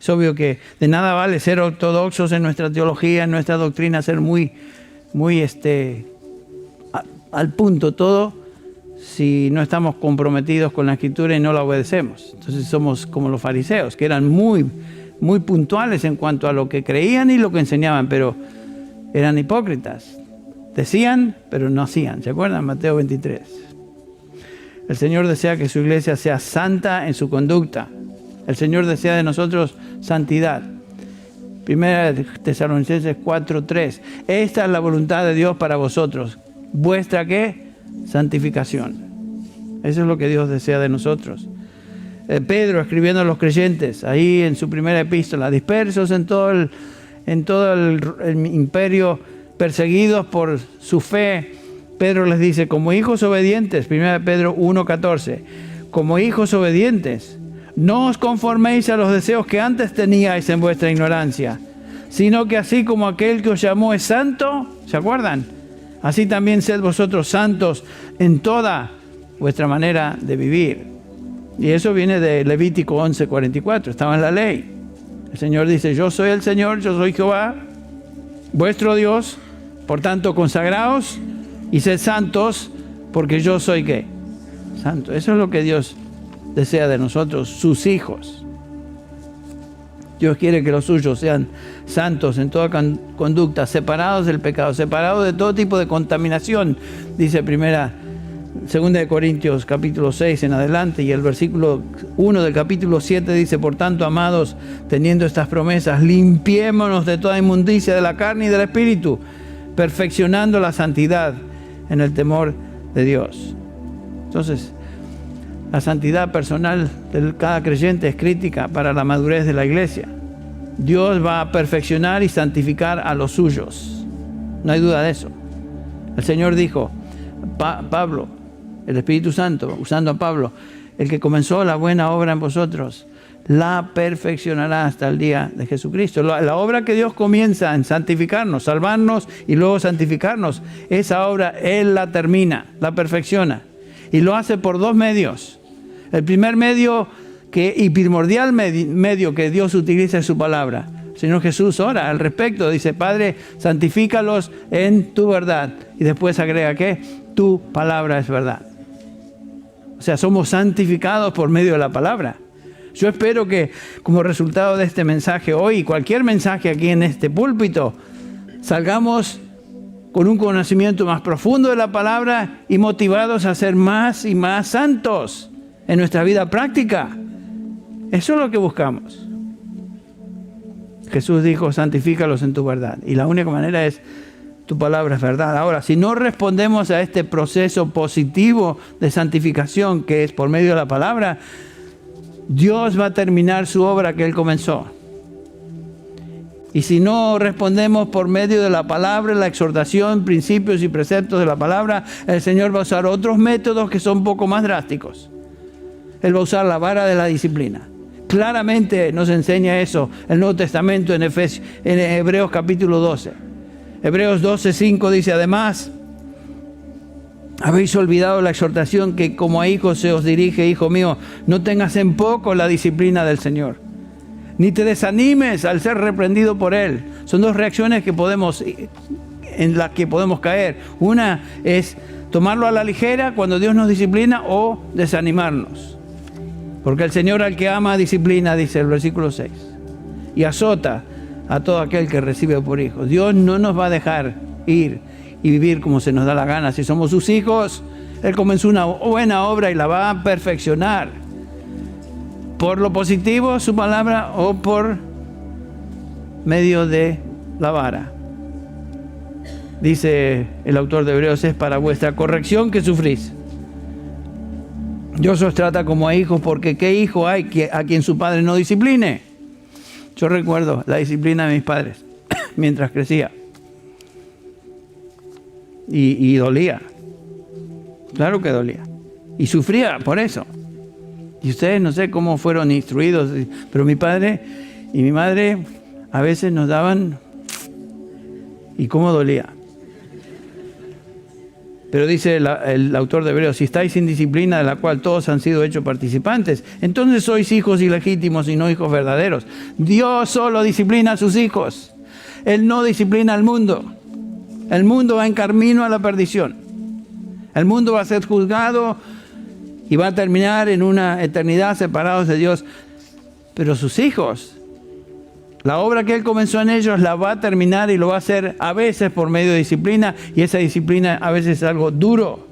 Es obvio que de nada vale ser ortodoxos en nuestra teología, en nuestra doctrina, ser muy al punto todo, si no estamos comprometidos con la Escritura y no la obedecemos. Entonces somos como los fariseos, que eran muy puntuales en cuanto a lo que creían y lo que enseñaban, pero eran hipócritas. Decían, pero no hacían. ¿Se acuerdan? Mateo 23. El Señor desea que su iglesia sea santa en su conducta. El Señor desea de nosotros santidad. Primera Tesalonicenses 4:3. Esta es la voluntad de Dios para vosotros. ¿Vuestra qué? Santificación. Eso es lo que Dios desea de nosotros. Pedro, escribiendo a los creyentes, ahí en su primera epístola, dispersos en todo el imperio, perseguidos por su fe, Pedro les dice, como hijos obedientes, 1 Pedro 1:14, como hijos obedientes, no os conforméis a los deseos que antes teníais en vuestra ignorancia, sino que así como aquel que os llamó es santo, ¿se acuerdan? Así también sed vosotros santos en toda vuestra manera de vivir. Y eso viene de Levítico 11:44, estaba en la ley. El Señor dice, yo soy el Señor, yo soy Jehová, vuestro Dios, por tanto consagraos y sed santos, porque yo soy ¿qué? Santo. Eso es lo que Dios desea de nosotros, sus hijos. Dios quiere que los suyos sean santos en toda conducta, separados del pecado, separados de todo tipo de contaminación, dice 2 de Corintios capítulo 6 en adelante, y el versículo 1 del capítulo 7 dice, por tanto, amados, teniendo estas promesas, limpiémonos de toda inmundicia de la carne y del espíritu, perfeccionando la santidad en el temor de Dios. Entonces, la santidad personal de cada creyente es crítica para la madurez de la iglesia. Dios va a perfeccionar y santificar a los suyos. No hay duda de eso. El Señor dijo, Pablo, el Espíritu Santo, usando a Pablo, el que comenzó la buena obra en vosotros, la perfeccionará hasta el día de Jesucristo. La obra que Dios comienza en santificarnos, salvarnos y luego santificarnos, esa obra Él la termina, la perfecciona. Y lo hace por dos medios. El primer medio y primordial medio que Dios utiliza es su palabra. El Señor Jesús ora al respecto, dice, Padre, santifícalos en tu verdad. Y después agrega que tu palabra es verdad. O sea, somos santificados por medio de la palabra. Yo espero que como resultado de este mensaje hoy, cualquier mensaje aquí en este púlpito, salgamos con un conocimiento más profundo de la palabra y motivados a ser más y más santos en nuestra vida práctica. Eso es lo que buscamos. Jesús dijo, santifícalos en tu verdad. Y la única manera es, tu palabra es verdad. Ahora, si no respondemos a este proceso positivo de santificación que es por medio de la palabra, Dios va a terminar su obra que Él comenzó. Y si no respondemos por medio de la palabra, la exhortación, principios y preceptos de la palabra, el Señor va a usar otros métodos que son un poco más drásticos. Él va a usar la vara de la disciplina. Claramente nos enseña eso el Nuevo Testamento en Hebreos capítulo 12. Hebreos 12:5 dice, además, habéis olvidado la exhortación que como a hijos se os dirige, hijo mío, no tengas en poco la disciplina del Señor, ni te desanimes al ser reprendido por Él. Son dos reacciones en las que podemos caer. Una es tomarlo a la ligera cuando Dios nos disciplina o desanimarnos. Porque el Señor al que ama disciplina, dice el versículo 6, y azota a todo aquel que recibe por hijo. Dios no nos va a dejar ir y vivir como se nos da la gana. Si somos sus hijos, Él comenzó una buena obra y la va a perfeccionar. Por lo positivo, su palabra, o por medio de la vara. Dice el autor de Hebreos, es para vuestra corrección que sufrís. Dios os trata como a hijos, porque ¿qué hijo hay a quien su padre no discipline? Yo recuerdo la disciplina de mis padres mientras crecía. Y dolía. Claro que dolía. Y sufría por eso. Y ustedes no sé cómo fueron instruidos, pero mi padre y mi madre a veces nos daban, y cómo dolía. Pero dice el autor de Hebreos, si estáis sin disciplina de la cual todos han sido hechos participantes, entonces sois hijos ilegítimos y no hijos verdaderos. Dios solo disciplina a sus hijos. Él no disciplina al mundo. El mundo va en camino a la perdición. El mundo va a ser juzgado y va a terminar en una eternidad separados de Dios. Pero sus hijos, la obra que Él comenzó en ellos la va a terminar y lo va a hacer a veces por medio de disciplina, y esa disciplina a veces es algo duro.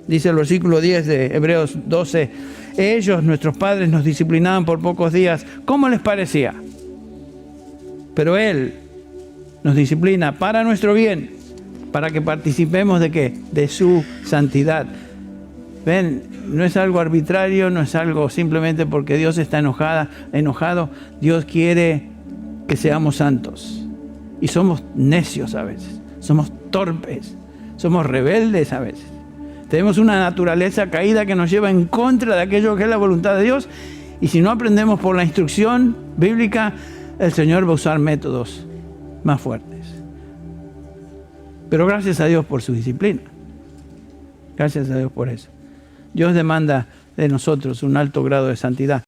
Dice el versículo 10 de Hebreos 12, ellos, nuestros padres, nos disciplinaban por pocos días. ¿Cómo les parecía? Pero Él nos disciplina para nuestro bien, para que participemos ¿de qué? De su santidad. Ven, no es algo arbitrario, no es algo simplemente porque Dios está enojado. Dios quiere que seamos santos. Y somos necios a veces, somos torpes, somos rebeldes a veces. Tenemos una naturaleza caída que nos lleva en contra de aquello que es la voluntad de Dios. Y si no aprendemos por la instrucción bíblica, el Señor va a usar métodos más fuertes. Pero gracias a Dios por su disciplina. Gracias a Dios por eso. Dios demanda de nosotros un alto grado de santidad.